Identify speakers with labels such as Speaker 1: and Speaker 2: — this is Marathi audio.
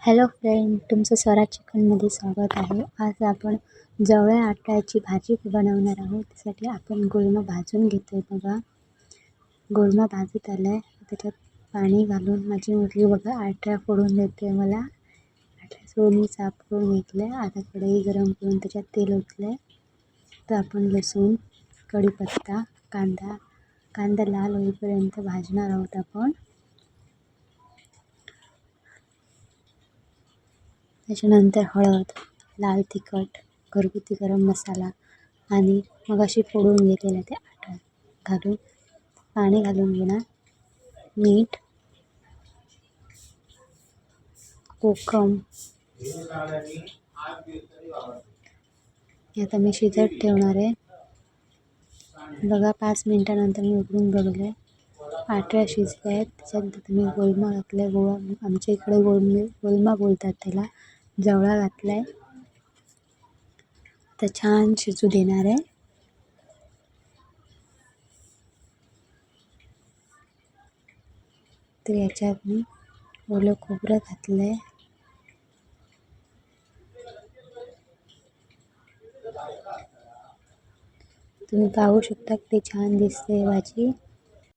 Speaker 1: हॅलो फ्रेंड, तुमचं स्वराज चिकनमध्ये स्वागत आहे. आज आपण जवळ्या आटाची भाजी बनवणार आहोत. त्यासाठी आपण गुळमा भाजून घेतो आहे. बघा, गुळमा भाजत आला आहे. त्याच्यात पाणी घालून माझी मुलगी बघा आटा फोडून देते मला. आटा सोनी साफ करून घेतलं आहे. आता कढई गरम करून त्याच्यात तेल ओतलं आहे. तर आपण लसूण, कढीपत्ता, कांदा लाल होईपर्यंत भाजणार आहोत आपण. त्याच्यानंतर हळद, लाल तिखट, घरगुती गरम मसाला आणि मगाशी फोडून घेतलेला ते आटा घालून पाणी घालून घेणार. मीठ, कोकम. आता मी शिजत ठेवणार आहे. बघा, 5 मिनिटानंतर मी उघडून बघले, आटा शिजले आहेत. त्याच्यात मी गुळमा घातला आहे. आमच्या इकडे गुळमा बोलतात त्याला. जवळा घातला आहे. तर छान शिजू देणार आहे. तर याच्यात मी ओलं खोबरं घातलं आहे. तुम्ही पाहू शकता किती छान दिसते भाजी.